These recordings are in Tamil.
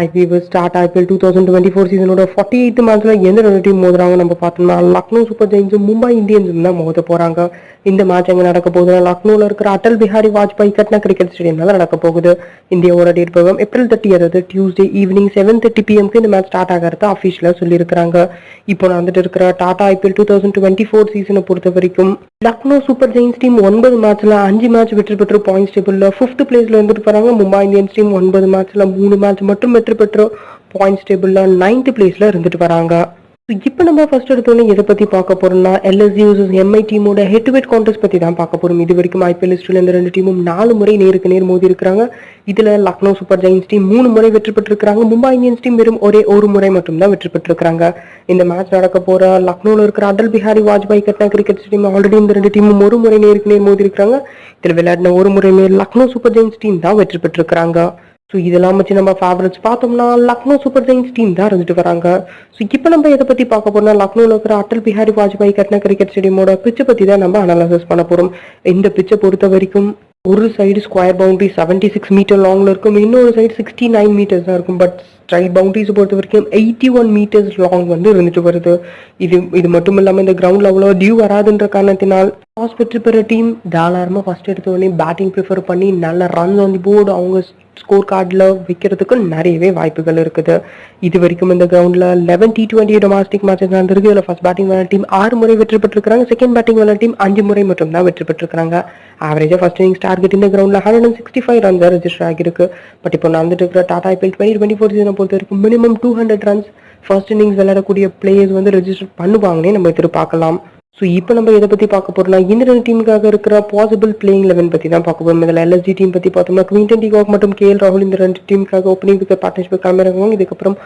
IPL ஸ்டார்ட் IPL 2024 சீசனோட 48th மேட்ச்ல எந்த ரெண்டு டீம் மோதுறாங்க நம்ம பார்த்தோம்னா லக்னோ சூப்பர் ஜெயின்ஸும் மும்பை இந்தியன்ஸும் தான் மோத போறாங்க. இந்த மேட்ச் எங்க நடக்க போகுதுன்னா லக்னோல இருக்கிற அடல் பிஹாரி வாஜ்பாய் கட்னா கிரிக்கெட் ஸ்டேடியம்ல நடக்க போகுது. இந்தியாவோட டேட் பிரகாரம் ஏப்ரல் 30 அதாவது டியூஸ்டே ஈவினிங் 7:30 PM இந்த மேட்ச் ஸ்டார்ட் ஆகிறது அஃபிஷியலா சொல்லியிருக்காங்க. இப்போ நடந்துட்டு இருக்கிற டாடா IPL 2024 சீசனை பொறுத்த வரைக்கும் லக்னோ சூப்பர் ஜெயின்ஸ் டீம் 9 மேட்ச்ல 5 மேட்ச் வெற்றி பெற்று பாயிண்ட்ஸ் டேபிள்ல 5th பிளேஸ்ல இருந்துட்டு போறாங்க. மும்பை இந்தியன்ஸ் டீம் 9 மேட்ச்ல 3 மேட்ச் மட்டும் வெற்றி பெற்று பாயிண்ட்ஸ் டேபிள்ல 9th பிளேஸ்ல இருந்துட்டு வராங்க. இப்போ நம்ம ஃபர்ஸ்ட் எடுத்தோன்னே எதை பத்தி பார்க்க போறோம்னா LSG vs MI டீமோட ஹெட் டு ஹெட் கான்டெஸ்ட் பத்தி தான் பார்க்க போறோம். இது வரைக்கும் IPL ஹிஸ்டரியில் இந்த ரெண்டு டீமும் 4 முறை நேருக்கு நேர் மோதி இருக்கிறாங்க. இதுல லக்னோ சூப்பர் ஜெயின்ஸ் டீம் 3 முறை வெற்றி பெற்றிருக்காங்க. மும்பை இந்தியன்ஸ் டீம் வெறும் ஒரு முறை மட்டும் தான் வெற்றி பெற்றிருக்காங்க. இந்த மேட்ச் நடக்க போற லக்னோல இருக்கிற அடல் பிஹாரி வாஜ்பாய் கட்னா கிரிக்கெட் ஸ்டேடியம் ஆல்ரெடி இந்த ரெண்டு டீமும் ஒரு முறை நேருக்கு நேர் மோதி இருக்காங்க. இதுல விளையாடின ஒரு முறை லக்னோ சூப்பர் ஜெயின்ஸ் டீம் தான் வெற்றி பெற்றிருக்காங்க. ஸோ இதெல்லாம் வச்சு நம்ம ஃபேவரட்ஸ் பார்த்தோம்னா லக்னோ சூப்பர் ஜெயின்ஸ் டீம் தான் இருந்துட்டு வராங்க. ஸோ இப்போ நம்ம எதை பற்றி பார்க்க போறோம்னா லக்னோவில் இருக்கிற அடல் பிஹாரி வாஜ்பாய் கட்னா கிரிக்கெட் ஸ்டேடியமோட பிச்சை பற்றி தான் நம்ம அனாலிசிஸ் பண்ண போகிறோம். இந்த பிச்சை பொறுத்த வரைக்கும் ஒரு சைடு ஸ்கொயர் பவுண்டரி 76 மீட்டர் லாங்ல இருக்கும், இன்னொரு சைடு 69 மீட்டர்ஸ் தான் இருக்கும். பட் ஸ்ட்ரைட் பவுண்டரிஸ் பொறுத்த வரைக்கும் 81 மீட்டர்ஸ் லாங் வந்து இருந்துட்டு வருது. இது மட்டும் இல்லாமல் இந்த கிரவுண்ட்ல அவ்வளோ டியூ வராதுன்ற காரணத்தினால் டாஸ் வெற்றி பெற டீம் தாராளமாக ஃபர்ஸ்ட் எடுத்த உடனே பேட்டிங் ப்ரிஃபர் பண்ணி நல்ல ரன்ஸ் ஆன் தி போர்டு அவங்க ஸ்கோர் கார்டில் வைக்கிறதுக்கு நிறையவே வாய்ப்புகள் இருக்குது. இது வரைக்கும் இந்த கிரவுண்டில் 11 T20 டொமஸ்டிக் மேட்சஸ் நடந்திருக்கு. இதில் ஃபர்ஸ்ட் பேட்டிங் விளையாட டீம் 6 முறை வெற்றி பெற்றிருக்காங்க. செகண்ட் பேட்டிங் விளையாட டீம் 5 முறை மட்டும் தான் வெற்றி பெற்றிருக்காங்க. ஆவரேஜாக ஃபர்ஸ்ட் இன்னிங்ஸ் டார்கெட் இந்த கிரவுண்டில் 165 ரன்ஸ் ரெஜிஸ்டர் ஆகிருக்கு. பட் இப்போ நடந்துட்டு இருக்கிற டாடா IPL 2024 சீசனை பொறுத்த வரைக்கும் மினிமம் 200 ரன்ஸ் ஃபர்ஸ்ட் இன்னிங்ஸ் விளையாடக்கூடிய பிளேயர்ஸ் வந்து ரெஜிஸ்டர் பண்ணுவாங்கன்னே நம்ம எதிர்பார்க்கலாம். ஸோ இப்போ நம்ம எதை பற்றி பார்க்க போறோம்னா இந்த ரெண்டு டீமுக்காக இருக்கிற பாசிபிள் பிளேயிங் 11 பற்றி தான் பார்க்க போறோம். இதில் LSG டீம் பற்றி பார்த்தோம்னா குவிண்டன் டிகாக் மற்றும் KL ராகுல் இந்த ரெண்டு டீமுக்காக ஓப்பனிங் விக்கெட் பார்ட்னர்ஷிப் கிளம்பிறாங்க. இதுக்கப்புறம்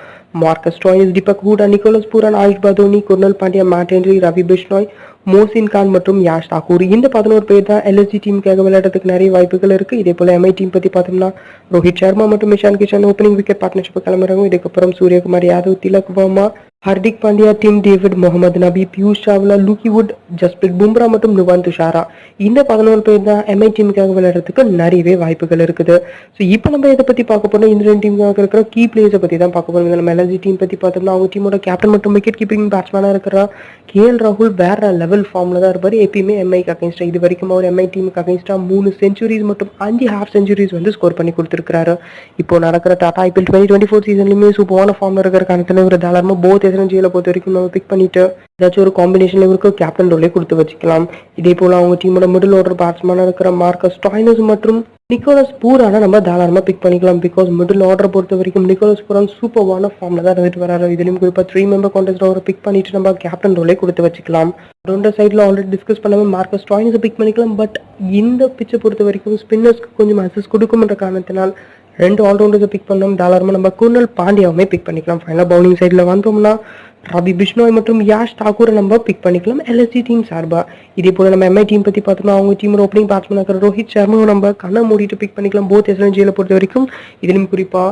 Marcus Stoinis, Deepak Hooda, Nicholas Pooran, Ayush Badoni, Krunal Pandya, Matt Henry, Ravi Bishnoi, Mohsin Khan மற்றும் யாஷ் தாக்கூர் இந்த 11 பேர் தான் LSG டீமுக்காக விளையாடுறதுக்கு நிறைய வாய்ப்புகள் இருக்கு. இதே போல MI டீம் பத்தி பார்த்தோம்னா ரோஹித் சர்மா மற்றும் Ishan Kishan opening wicket partnership கிளம்புறாங்க. இதுக்கப்புறம் Suryakumar Yadav, Tilak Varma, Hardik Pandya, Tim David, Mohammad Nabi, Piyush Chawla, Luke Wood, Jasprit Bumrah மற்றும் நுவான் துஷாரா இந்த 11 பேர் தான் MI டீமுக்காக விளையாடுறதுக்கு நிறையவே வாய்ப்புகள் இருக்குது. ஸோ இப்போ நம்ம இதை பத்தி பார்க்க போறோம் இந்த ரெண்டு டீமுக்காக இருக்கிற கீ பிளேயர்ஸை பத்தி தான் பார்க்க போறோம். நம்ம LSG டீம் பத்தி பார்த்தோம்னா அவங்க டீமோட கேப்டன் மற்றும் விக்கெட் கீப்பிங் பேட்ஸ்மேனா இருக்கிற KL ராகுல் வேற லெவல் ஃபார்ம்ல தான் இருப்பாரு. எப்பயுமே MIக்கு அகைன்ஸ்டா இது வரைக்கும் அவர் MI டீமுக்கு அகைன்ஸ்டா 3 செஞ்சுரிஸ் மற்றும் 5 ஹாஃப் செஞ்சுரிஸ் வந்து ஸ்கோர் பண்ணி கொடுத்திருக்காரு. இப்போ நடக்கிற டாடா IPL 2024 சீசன்லயுமே சூப்பரான ஃபார்ம்ல இருக்கிற காரணத்துல இவர் தாராளமா போத் SNGல பொறுத்த வரைக்கும் நம்ம பிக் பண்ணிட்டு ஏதாச்சும் ஒரு காம்பினேஷன்ல இவருக்கு கேப்டன் ரோலே கொடுத்து வச்சுக்கலாம். இதே போல அவங்க டீமோட மிடில் ஆர்டர் பேட்ஸ்மேனா இருக்கிற மார்க்கஸ் ஸ்டாயினிஸ் மற்றும் நிக்கோலஸ் பூரான நம்ம தாராளமா பிக் பண்ணிக்கலாம். பிகாஸ் மிடில் ஆர்டர் பொறுத்த வரைக்கும் நிக்கோலஸ் பூரான் சூப்பரான ஃபார்ம்ல தான் இருந்துட்டு வராரு. இதுலயும் குறிப்பா 3 மெம்பர் கான்டெஸ்ட் அவரை பிக் பண்ணிட்டு நம்ம கேப்டன் ரோலே கொடுத்து வச்சுக்கலாம். ரெண்டு சைட்ல ஆல்ரெடி டிஸ்கஸ் பண்ணாம மார்க்கஸ் ஸ்டாயினிஸை பிக் பண்ணிக்கலாம். பட் இந்த பிச்சை பொறுத்த வரைக்கும் ஸ்பின்னர்ஸ்க்கு கொஞ்சம் அசஸ் கொடுக்கும்ன்ற காரணத்தினால் 2 ஆல்ரவுண்டர்ஸை பிக் பண்ணோம். தாராளமா நம்ம குர்னல் பாண்டியாவுமே பிக் பண்ணிக்கலாம். ஃபைனலா பவுலிங் சைட்ல வந்தோம்னா ரவி பிஷ்னாய் மற்றும் யாஷ் தாக்கூரை நம்ம பிக் பண்ணிக்கலாம் LSG டீம் சார்பா. இதே போல நம்ம MI டீம் பத்தி பார்த்தோம்னா அவங்க டீமோட ஓப்பனிங் பேட்ஸ்மேன் இருக்கிற ரோஹித் சர்மாவை நம்ம கண்ணை மூடிட்டு பிக் பண்ணிக்கலாம். போத் SNGல பொறுத்த வரைக்கும் இதுலயும் குறிப்பா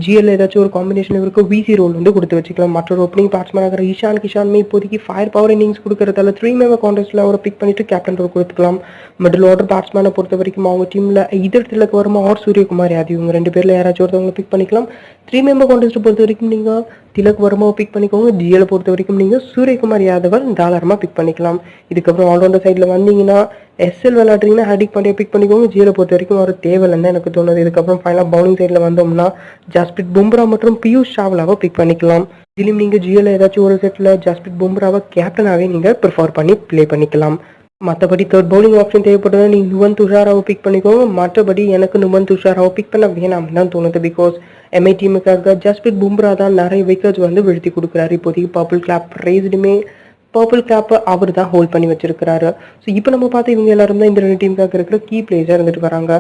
GL ஏதாச்சும் ஒரு காம்பினேஷன் இருக்கு VC ரோல் வந்து கொடுத்து வச்சுக்கலாம். மற்றொரு ஓப்பனிங் பேட்ஸ்மேன் இருக்கிற இஷான் கிஷான்மே இப்போதைக்கு ஃபயர் பவர் இன்னிங்ஸ் கொடுக்கறதால 3 மெம்பர் கான்டெஸ்ட்ல அவரை பிக் பண்ணிட்டு கேப்டன் ரோல் கொடுத்துக்கலாம். மிடில் ஆர்டர் பேட்ஸ்மேனை பொறுத்த வரைக்கும் அவங்க டீம்ல இதர் திலக் வர்மா ஆர் சூரியகுமார் யாதவ் இவங்க 2 பேர்ல யாராச்சும் ஒருத்தவங்களை பிக் பண்ணிக்கலாம். 3 மெம்பர் கான்டெஸ்ட் பொறுத்த வரைக்கும் நீங்க திலக் வர்மாவை பிக் பண்ணிக்கோங்க. GL பொறுத்த வரைக்கும் நீங்க சூரியகுமார் யாதவ் தாராளமா பிக் பண்ணிக்கலாம். இதுக்கப்புறம் ஆல்ரவுண்டர் சைட்ல வந்தீங்கன்னா SL விளையாடுறீங்கன்னா ஹர்திக் பாண்டியா பிக் பண்ணிக்கோங்க. GL பொறுத்த வரைக்கும் அவர் தேவையில்லைன்னு எனக்கு தோணுது. இதுக்கப்புறம் ஃபைனலாக பவுலிங் சைட்ல வந்தோம்னா ஜஸ்பிரித் பும்ரா மற்றும் பியூஷ் சாவ்லாவை பிக் பண்ணிக்கலாம். இதுலயும் நீங்க GL ஏதாச்சும் ஒரு செட்ல ஜஸ்பிரித் பும்ராவை கேப்டனாவே நீங்க ப்ரிஃபர் பண்ணி பிளே பண்ணிக்கலாம். மற்றபடி தேர்ட் பவுலிங் ஆப்ஷன் தேவைப்படுறதா நீங்க நுவன் துஷாராவை பிக் பண்ணிக்கோங்க. மற்றபடி எனக்கு நுவன் துஷாராவை பிக் பண்ண வேணாம்னு தான் தோணுது. பிகாஸ் MI டீமுக்காக ஜஸ்பிரித் பும்ரா தான் நிறைய விக்கெட்ஸ் வந்து வீழ்த்தி கொடுக்குறாரு. இப்போதைக்கு பர்பிள் கிளாப் ரேஸ்டுமே பர்பிள் கேப்பை அவர் தான் ஹோல்ட் பண்ணி வச்சிருக்கிறாரு. ஸோ இப்போ நம்ம பார்த்து இவங்க எல்லாரும் தான் இந்த ரெண்டு டீமுக்காக இருக்கிற கீ பிளேயர்ஸாக இருந்துட்டு வராங்க.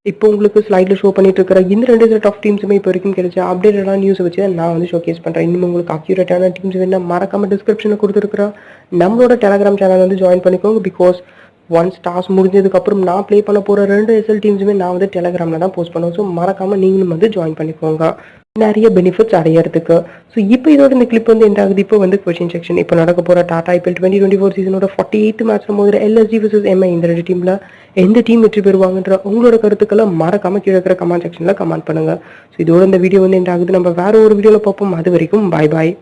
இப்போ உங்களுக்கு ஸ்லைடில் ஷோ பண்ணிட்டு இருக்கிற இந்த 2 செட் ஆஃப் டீம்ஸுமே இப்போ வரைக்கும் கிடைச்ச அப்டேட்டடான நியூஸை வச்சு நான் வந்து ஷோகேஸ் பண்ணுறேன். இன்னும் உங்களுக்கு அக்யூரேட்டான டீம்ஸ் வேணால் மறக்காம டிஸ்கிரிப்ஷனில் கொடுத்துருக்குற நம்மளோட டெலகிராம் சேனல் வந்து ஜாயின் பண்ணிக்கோங்க. பிகாஸ் ஒன்ஸ் டாஸ் முடிஞ்சதுக்கப்புறம் நான் ப்ளே பண்ண போகிற 2 SL டீம்ஸுமே நான் வந்து டெலகிராமில் தான் போஸ்ட் பண்ணுவேன். ஸோ மறக்காமல் நீங்களும் வந்து ஜாயின் பண்ணிக்கோங்க. நிறைய பெனிஃபிட்ஸ் அடையிறதுக்கு. ஸோ இப்போ இதோட இந்த கிளிப் வந்து எண்ட் ஆகுது. இப்போ வந்து கொஸ்டின் செக்ஷன். இப்போ நடக்க போகிற டாடா ஐபிஎல் 2024 சீசனோட 48th மேட்ச்ல மோதுற எல்எஸ்ஜி vs எம்ஐ இந்த ரெண்டு டீமில் எந்த டீம் வெற்றி பெறுவாங்கன்ற உங்களோட கருத்துக்களை மறக்காம கீழே இருக்கிற கமெண்ட் செக்ஷனில் கமெண்ட் பண்ணுங்க. ஸோ இதோட இந்த வீடியோ வந்து எண்ட் ஆகுது. நம்ம வேற ஒரு வீடியோவில் பார்ப்போம். அது வரைக்கும் பாய் பாய்.